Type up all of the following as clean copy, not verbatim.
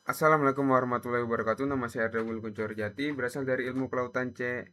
Assalamualaikum warahmatullahi wabarakatuh. Nama saya Ardawul Jati, berasal dari ilmu kelautan C,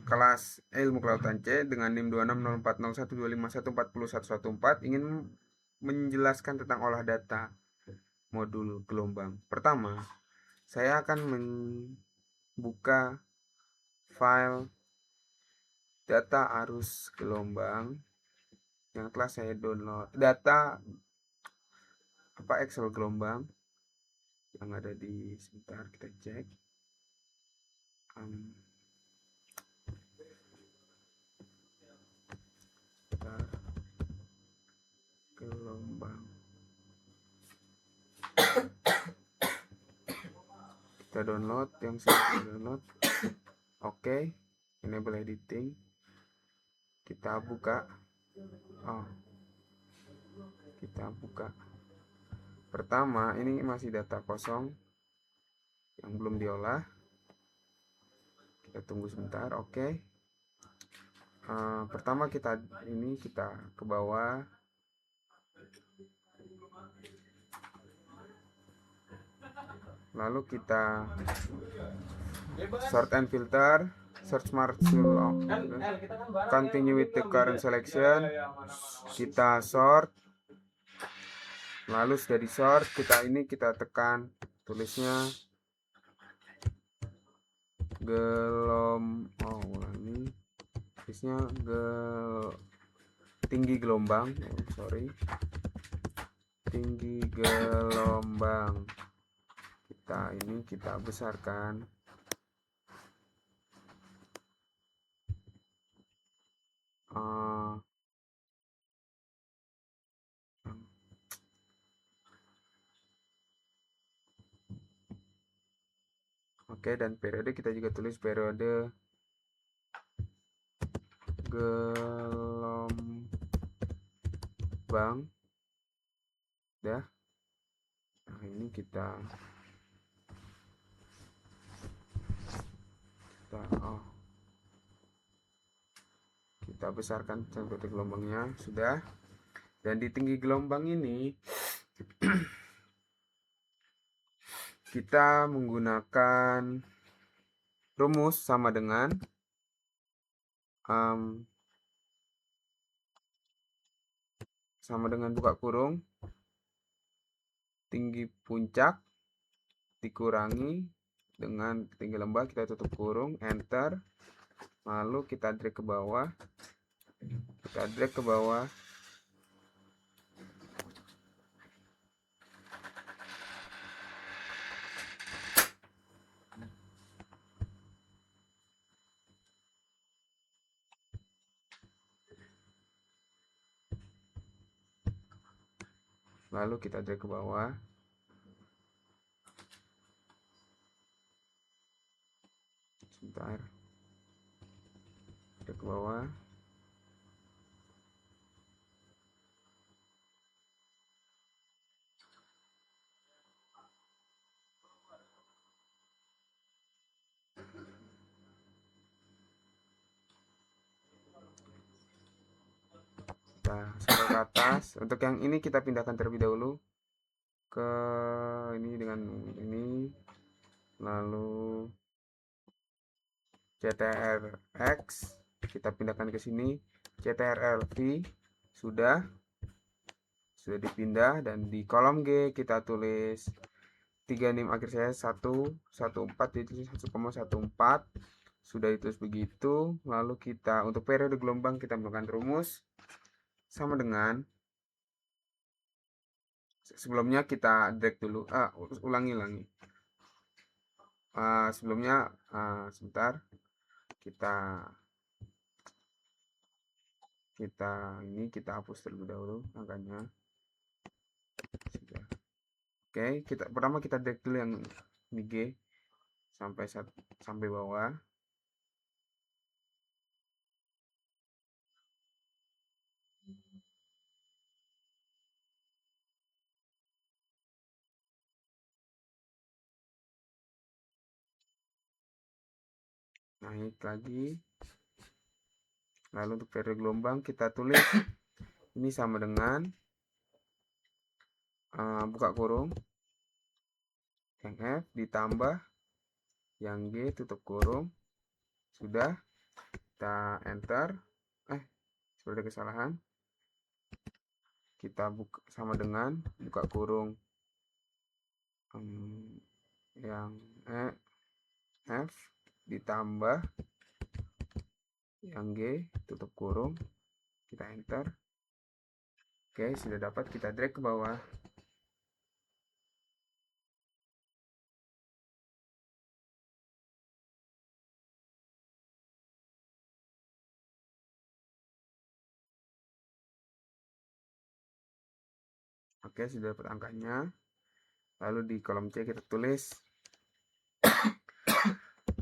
kelas ilmu kelautan C dengan NIM 26040125144114, ingin menjelaskan tentang olah data modul gelombang. Pertama, saya akan membuka file data arus gelombang yang telah saya download, data Excel gelombang yang ada di, sebentar kita cek. Gelombang, kita download yang sudah download. Oke, enable editing, kita buka. Kita buka. Pertama, ini masih data kosong yang belum diolah, kita tunggu sebentar. Oke. Pertama kita ke bawah, lalu kita sort and filter, search marshal, continue with the current selection, kita sort. Lalu sudah di sort, kita tekan tulisnya tulisnya tinggi gelombang, tinggi gelombang. Kita besarkan. Oke, dan periode kita juga tulis periode gelombang. Nah, ini kita besarkan sampai gelombangnya sudah. Dan di tinggi gelombang ini kita menggunakan rumus sama dengan buka kurung, tinggi puncak dikurangi dengan tinggi lembah, kita tutup kurung, enter. Lalu kita drag ke bawah, sebentar, drag ke bawah. Kita scroll ke atas. Untuk yang ini kita pindahkan terlebih dahulu ke ini dengan ini, lalu CTRX kita pindahkan ke sini, CTRL-V sudah dipindah, dan di kolom G kita tulis 3 NIM akhir saya 114, ditulis 1,14, sudah ditulis begitu. Lalu kita untuk periode gelombang kita menggunakan rumus sama dengan sebelumnya. Kita drag dulu, ulangi sebelumnya, sebentar, kita hapus terlebih dahulu angkanya. Sudah. Oke, pertama kita drag dulu yang di G sampai bawah. Naik lagi. Lalu untuk periode gelombang kita tulis ini sama dengan buka kurung, yang F ditambah yang G tutup kurung. Sudah, kita enter. Sudah ada kesalahan. Kita buka sama dengan buka kurung yang F ditambah yang G tutup kurung, kita enter. Oke, sudah dapat, kita drag ke bawah. Oke, sudah dapat angkanya. Lalu di kolom C kita tulis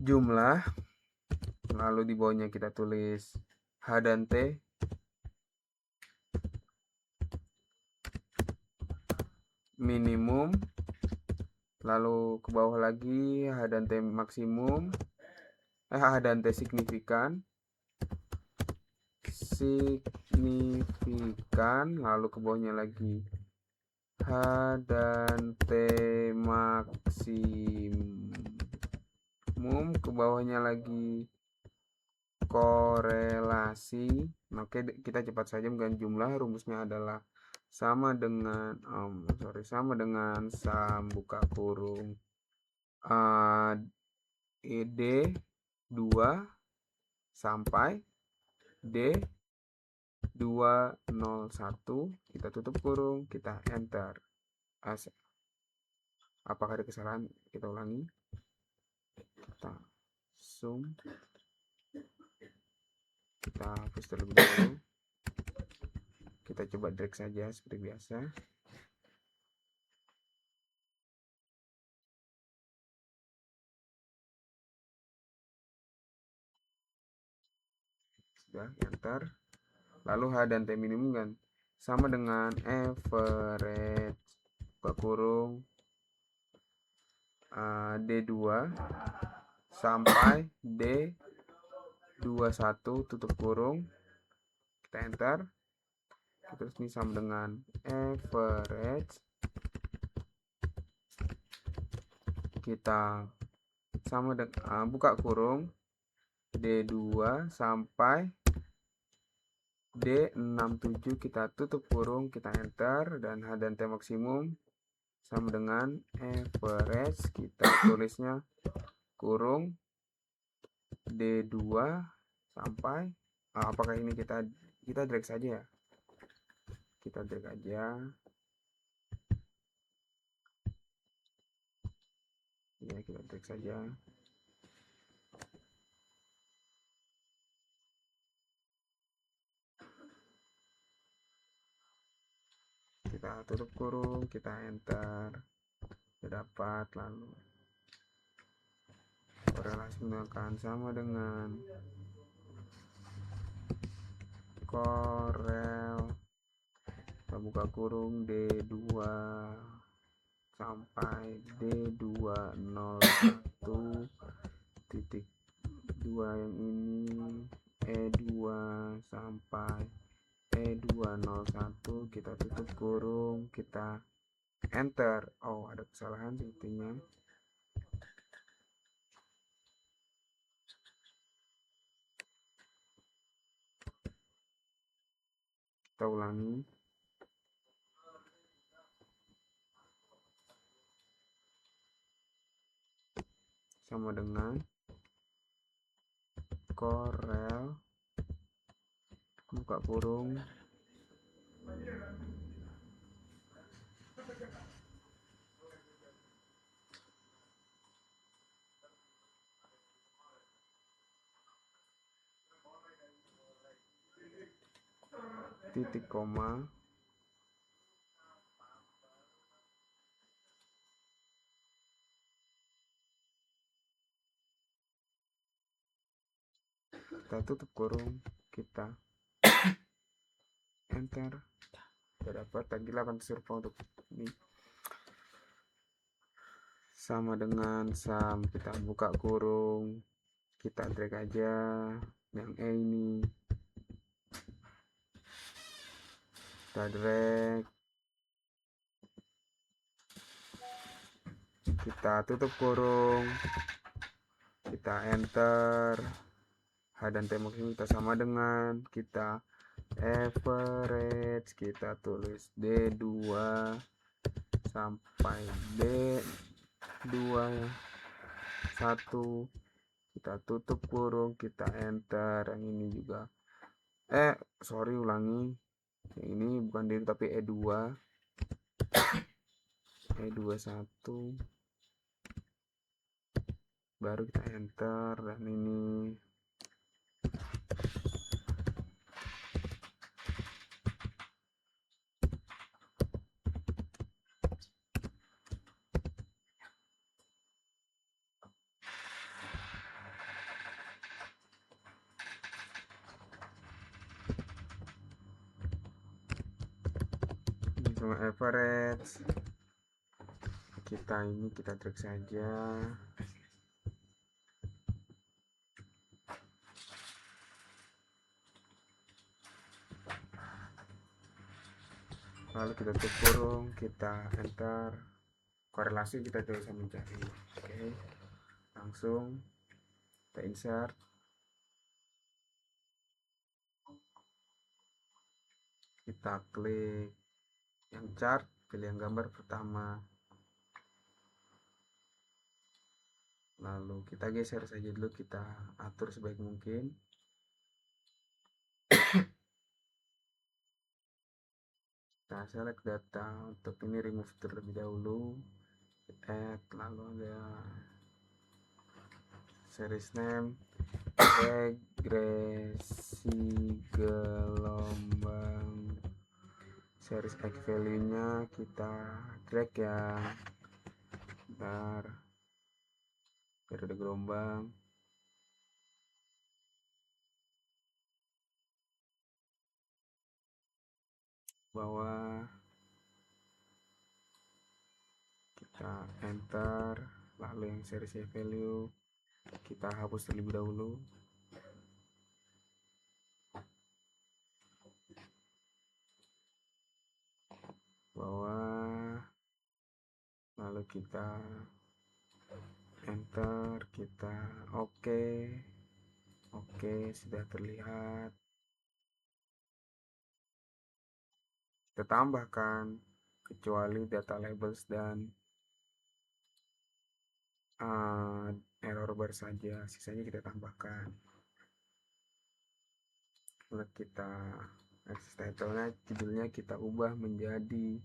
jumlah, lalu di bawahnya kita tulis H dan T, minimum, lalu ke bawah lagi H dan T maksimum, H dan T signifikan, lalu ke bawahnya lagi H dan T maksimum, ke bawahnya lagi korelasi. Oke, kita cepat saja dengan jumlah. Rumusnya adalah sama dengan sum buka kurung D 2 sampai D 201, kita tutup kurung, kita enter. Apakah ada kesalahan? Kita ulangi, kita zoom, kita hapus terlebih dahulu, kita coba drag saja seperti biasa. Sudah, enter. Lalu H dan T minimum kan sama dengan average buka kurung D2 sampai D21 tutup kurung, kita enter. Terus ini sama dengan average, kita sama dengan buka kurung D2 sampai D67, kita tutup kurung, kita enter. Dan H dan T maksimum sama dengan average, kita tulisnya kurung D2 sampai apakah ini kita drag saja ya, kita drag aja ya, kita drag saja. Kita tutup kurung, kita enter, sudah dapat. Lalu korelasi menggunakan sama dengan korel, kita buka kurung D2 sampai D201 titik 2 yang ini, E2 sampai E201, kita tutup kurung, kita enter. Oh, ada kesalahan sepertinya. Kita ulangi. Sama dengan korel buka kurung titik koma kita tutup kurung, kita enter. Sudah dapat. Lagi 8 survei untuk ini sama dengan sum, kita buka kurung, kita drag aja yang E ini, kita drag, kita tutup kurung, kita enter, H dan T maksimum kita sama dengan, kita average, kita tulis D2 sampai D2 1, kita tutup kurung, kita enter. Yang ini juga sorry, ulangi, yang ini bukan D tapi E2 1, baru kita enter. Dan ini sama average, kita drag saja. Lalu kita tutup kurung, kita enter. Korelasi kita bisa mencari. Oke, langsung kita insert, kita klik yang chart, pilih yang gambar pertama, lalu kita geser saja dulu, kita atur sebaik mungkin. Kita select data, untuk ini remove terlebih dahulu, add, lalu ada series name, regresi gelombang, series X value nya kita drag ya, bentar, periode gelombang, bawah, kita enter. Lalu yang series value kita hapus terlebih dahulu, bawah, lalu kita enter, kita oke, sudah terlihat. Kita tambahkan kecuali data labels dan error bar saja, sisanya kita tambahkan. Lalu kita access title-nya, judulnya kita ubah menjadi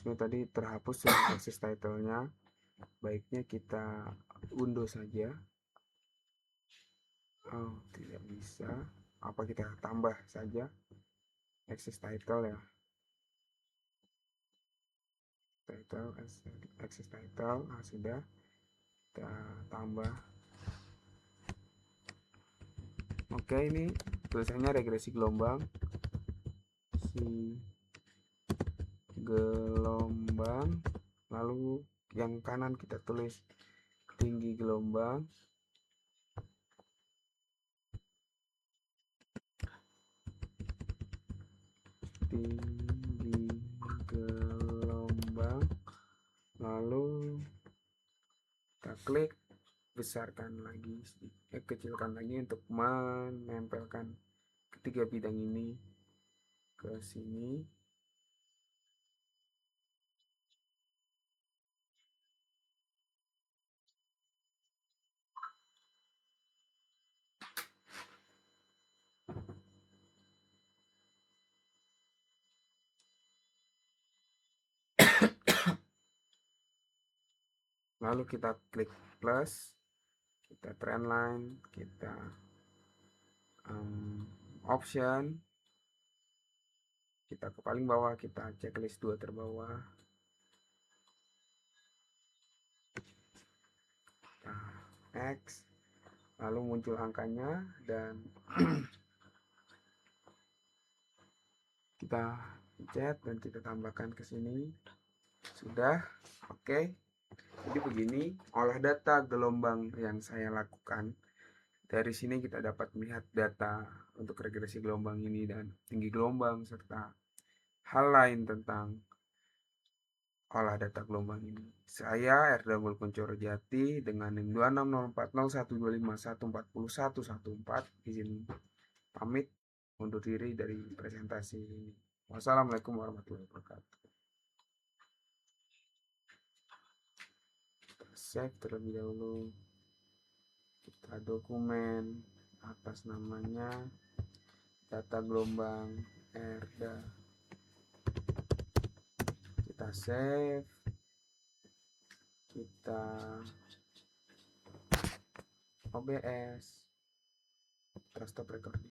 tadi terhapus access title-nya, baiknya kita undo saja. Tidak bisa, apa kita tambah saja access title ya, title, access title. Sudah kita tambah. Oke, ini tulisannya regresi gelombang, lalu yang kanan kita tulis tinggi gelombang, lalu kita klik besarkan lagi, kecilkan lagi untuk menempelkan ketiga bidang ini ke sini. Lalu kita klik plus, kita trendline, kita option, kita ke paling bawah, kita checklist 2 terbawah, kita X, lalu muncul angkanya dan kita pencet dan kita tambahkan ke sini. Sudah, oke. Jadi begini olah data gelombang yang saya lakukan. Dari sini kita dapat melihat data untuk regresi gelombang ini dan tinggi gelombang serta hal lain tentang olah data gelombang ini. Saya Erda Kuncoro Jati dengan NIM 26040125144114 izin pamit undur diri dari presentasi ini. Wassalamualaikum warahmatullahi wabarakatuh. Kita save terlebih dahulu. Kita dokumen atas namanya data gelombang Erda. Kita save. Kita OBS. Kita stop recording.